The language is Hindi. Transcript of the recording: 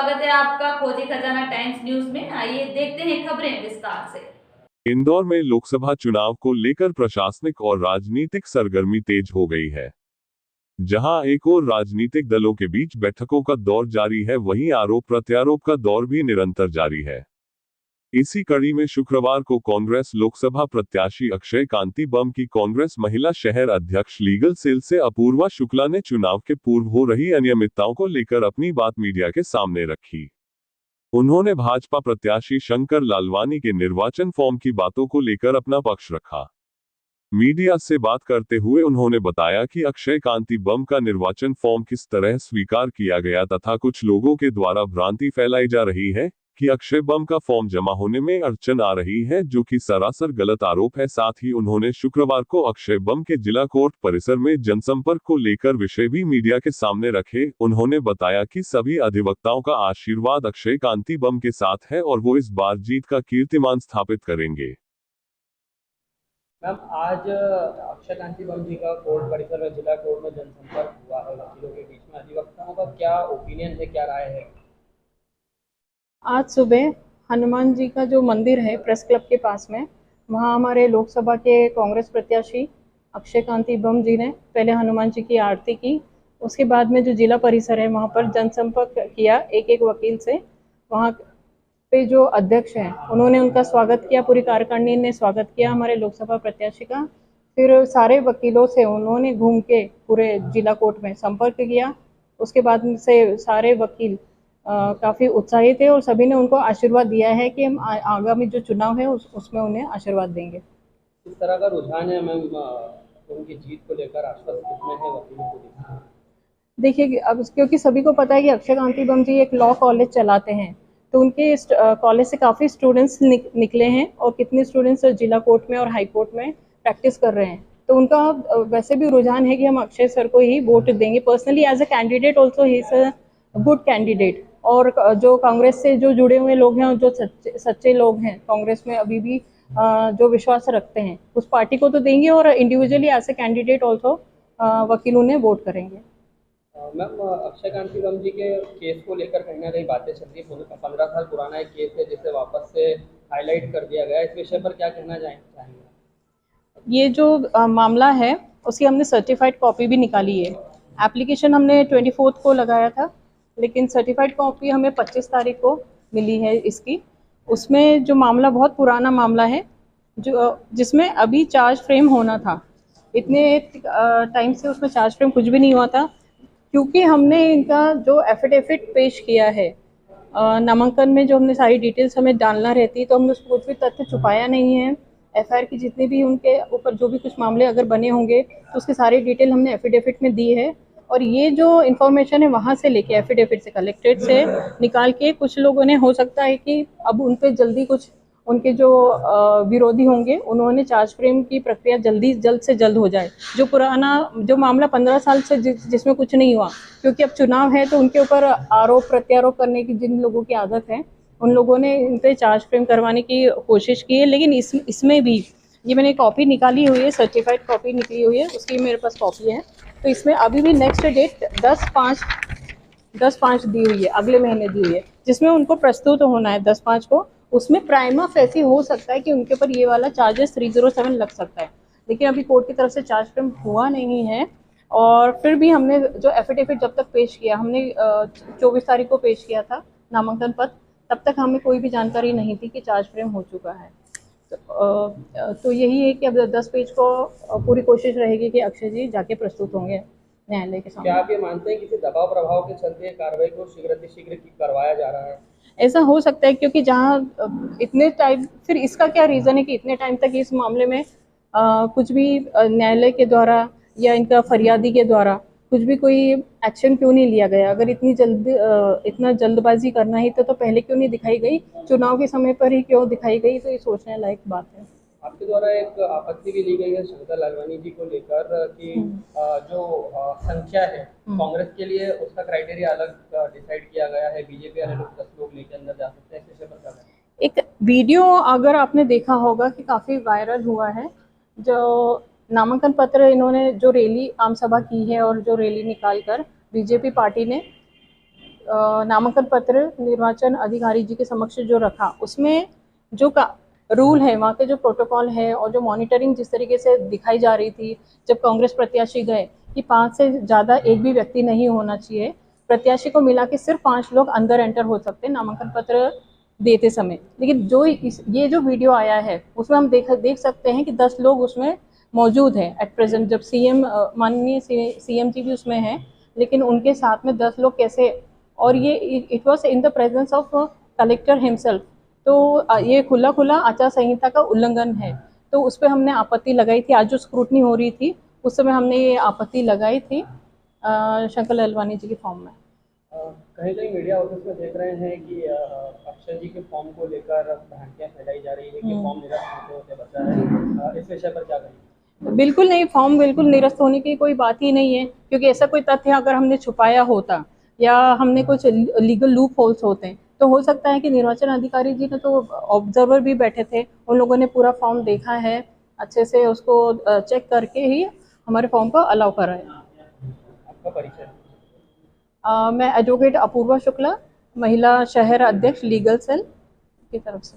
स्वागत है आपका खोजी खजाना टाइम्स न्यूज में। आइए देखते हैं खबरें विस्तार से। इंदौर में लोकसभा चुनाव को लेकर प्रशासनिक और राजनीतिक सरगर्मी तेज हो गई है। जहां एक और राजनीतिक दलों के बीच बैठकों का दौर जारी है, वहीं आरोप प्रत्यारोप का दौर भी निरंतर जारी है। इसी कड़ी में शुक्रवार को कांग्रेस लोकसभा प्रत्याशी अक्षय कांति बम की कांग्रेस महिला शहर अध्यक्ष लीगल सेल से अपूर्वा शुक्ला ने चुनाव के पूर्व हो रही अनियमितताओं को लेकर अपनी बात मीडिया के सामने रखी। उन्होंने भाजपा प्रत्याशी शंकर लालवानी के निर्वाचन फॉर्म की बातों को लेकर अपना पक्ष रखा। मीडिया से बात करते हुए उन्होंने बताया कि अक्षय कांति बम का निर्वाचन फॉर्म किस तरह स्वीकार किया गया तथा कुछ लोगों के द्वारा भ्रांति फैलाई जा रही है कि अक्षय बम का फॉर्म जमा होने में अड़चन आ रही है, जो कि सरासर गलत आरोप है। साथ ही उन्होंने शुक्रवार को अक्षय बम के जिला कोर्ट परिसर में जनसंपर्क को लेकर विषय भी मीडिया के सामने रखे। उन्होंने बताया कि सभी अधिवक्ताओं का आशीर्वाद अक्षय कांति बम के साथ है और वो इस बार जीत का कीर्तिमान स्थापित करेंगे। मैम, आज अक्षय कांति बम जी का कोर्ट परिसर में जिला कोर्ट में जनसंपर्क हुआ है वकीलों के बीच में। अधिवक्ताओं का क्या ओपिनियन है, क्या राय है? आज सुबह हनुमान जी का जो मंदिर है प्रेस क्लब के पास में, वहाँ हमारे लोकसभा के कांग्रेस प्रत्याशी अक्षय कांति बम जी ने पहले हनुमान जी की आरती की। उसके बाद में जो जिला परिसर है वहाँ पर जनसंपर्क किया एक एक वकील से। वहाँ पे जो अध्यक्ष हैं उन्होंने उनका स्वागत किया, पूरी कार्यकारिणी ने स्वागत किया हमारे लोकसभा प्रत्याशी का। फिर सारे वकीलों से उन्होंने घूम के पूरे जिला कोर्ट में संपर्क किया। उसके बाद से सारे वकील काफ़ी उत्साहित थे और सभी ने उनको आशीर्वाद दिया है कि हम आगामी जो चुनाव है उसमें उन्हें आशीर्वाद देंगे। किस तरह का रुझान है मैम उनकी जीत को लेकर? आश्वस्त कितने हैं वकीलों को लेकर? देखिए, अब क्योंकि सभी को पता है कि अक्षय कांति बम जी एक लॉ कॉलेज चलाते हैं, तो उनके कॉलेज से काफ़ी स्टूडेंट्स निकले हैं और कितने स्टूडेंट्स जिला कोर्ट में और हाई कोर्ट में प्रैक्टिस कर रहे हैं। तो उनका वैसे भी रुझान है कि हम अक्षय सर को ही वोट देंगे। Personally as a candidate also he is a good candidate. और जो कांग्रेस से जो जुड़े हुए लोग हैं और जो सच्चे लोग हैं कांग्रेस में अभी भी जो विश्वास रखते हैं उस पार्टी को तो देंगे, और individually as a candidate also वकीलों ने वोट करेंगे। मैम, अक्षय कांति बम जी के केस को लेकर कहीं ना कहीं बातें चल रही है। 15 साल पुराना एक केस है जिसे वापस से हाईलाइट कर दिया गया। इस विषय पर क्या कहना चाहेंगे? ये जो मामला है उसकी हमने सर्टिफाइड कॉपी भी निकाली है। एप्लीकेशन हमने 24 को लगाया था, लेकिन सर्टिफाइड कॉपी हमें 25 तारीख को मिली है इसकी। उसमें जो मामला बहुत पुराना मामला है, जो जिसमें अभी चार्ज फ्रेम होना था। इतने टाइम से उसमें चार्ज फ्रेम कुछ भी नहीं हुआ था, क्योंकि हमने इनका जो एफिडेविट पेश किया है नामांकन में, जो हमने सारी डिटेल्स हमें डालना रहती, तो हमने उसको कुछ भी तथ्य छुपाया नहीं है। एफआईआर की जितनी भी उनके ऊपर जो भी कुछ मामले अगर बने होंगे तो उसकी सारी डिटेल हमने एफिडेविट में दी है। और ये जो इन्फॉर्मेशन है वहाँ से लेके एफिडेविट से कलेक्टेड से निकाल के कुछ लोगों ने, हो सकता है कि अब उन पे जल्दी कुछ उनके जो विरोधी होंगे उन्होंने चार्ज फ्रेम की प्रक्रिया जल्द से जल्द हो जाए। जो पुराना जो मामला 15 साल से जिसमें कुछ नहीं हुआ, क्योंकि अब चुनाव है तो उनके ऊपर आरोप प्रत्यारोप करने की जिन लोगों की आदत है उन लोगों ने इन पर चार्ज फ्रेम करवाने की कोशिश की है। लेकिन इसमें भी ये मैंने कॉपी निकाली हुई है, सर्टिफाइड कॉपी निकली हुई है, उसकी मेरे पास कॉपी है। तो इसमें अभी भी नेक्स्ट डेट 10/5 दी हुई है, अगले महीने दी हुई है, जिसमें उनको प्रस्तुत होना है 10/5 को। उसमें प्राइमा फेसी हो सकता है कि उनके ऊपर ये वाला चार्जेस 307 लग सकता है, लेकिन अभी कोर्ट की तरफ से चार्ज फ्रेम हुआ नहीं है। और फिर भी हमने जो एफिडेविट जब तक पेश किया, हमने 24 तारीख को पेश किया था नामांकन पत्र, तब तक हमें कोई भी जानकारी नहीं थी कि चार्ज फ्रेम हो चुका है। तो यही है कि अब 10 पेज को पूरी कोशिश रहेगी कि अक्षय जी जाके प्रस्तुत होंगे न्यायालय के सामने। क्या आप ये मानते हैं किसी दबाव प्रभाव के चलते कार्रवाई को शीघ्र करवाया जा रहा है? ऐसा हो सकता है, क्योंकि जहाँ इतने टाइम, फिर इसका क्या रीज़न है कि इतने टाइम तक इस मामले में कुछ भी न्यायालय के द्वारा या इनका फरियादी के द्वारा कुछ भी कोई एक्शन क्यों नहीं लिया गया? अगर इतना जल्दबाजी करना ही तो पहले क्यों नहीं दिखाई गई? चुनाव के समय पर ही क्यों दिखाई गई? तो ये सोचने लायक बात है। आपके द्वारा एक आपत्ति भी ली गई है शंकर लालवानी जी को लेकर कि जो संख्या है कांग्रेस के लिए उसका क्राइटेरिया अलग डिसाइड किया गया है। बीजेपी वाले लोग 10 लोग लेकर अंदर जा सकते हैं। इस विषय पर क्या है? एक वीडियो अगर आपने देखा होगा कि काफ़ी वायरल हुआ है, जो नामांकन पत्र इन्होंने जो रैली आम सभा की है और जो रैली निकाल कर बीजेपी पार्टी ने नामांकन पत्र निर्वाचन अधिकारी जी के समक्ष जो रखा, उसमें जो का रूल है, वहाँ के जो प्रोटोकॉल है और जो मॉनिटरिंग जिस तरीके से दिखाई जा रही थी जब कांग्रेस प्रत्याशी गए कि 5 से ज़्यादा एक भी व्यक्ति नहीं होना चाहिए, प्रत्याशी को मिला के सिर्फ 5 लोग अंदर एंटर हो सकते हैं नामांकन पत्र देते समय। लेकिन जो ये जो वीडियो आया है उसमें हम देख सकते हैं कि 10 लोग उसमें मौजूद हैं एट प्रेजेंट। जब सीएम माननीय सीएम जी भी उसमें हैं, लेकिन उनके साथ में 10 लोग कैसे, और ये it was in the presence of collector himself. तो ये खुला आचार संहिता का उल्लंघन है, तो उस पर हमने आपत्ति लगाई थी। आज जो स्क्रूटनी हो रही थी उस समय हमने ये आपत्ति लगाई थी शंकर लालवानी जी के फॉर्म में। कहीं कहीं मीडिया ऑफिस में देख रहे हैं कि अक्षय जी के फॉर्म को लेकर भ्रांतियां फैलाई जा रही है कि फॉर्म निरस्त होते बचा है, इस विषय पर क्या कहेंगे? बिल्कुल नहीं, फॉर्म बिल्कुल निरस्त होने की कोई बात ही नहीं है, क्योंकि ऐसा कोई तथ्य अगर हमने छुपाया होता या हमने कुछ लीगल लूप होल्स होते हैं तो हो सकता है कि निर्वाचन अधिकारी जी ने, तो ऑब्जर्वर भी बैठे थे, उन लोगों ने पूरा फॉर्म देखा है, अच्छे से उसको चेक करके ही हमारे फॉर्म को अलाउ करा है। आपका परिचय? मैं एडवोकेट अपूर्वा शुक्ला, महिला शहर अध्यक्ष लीगल सेल की तरफ से।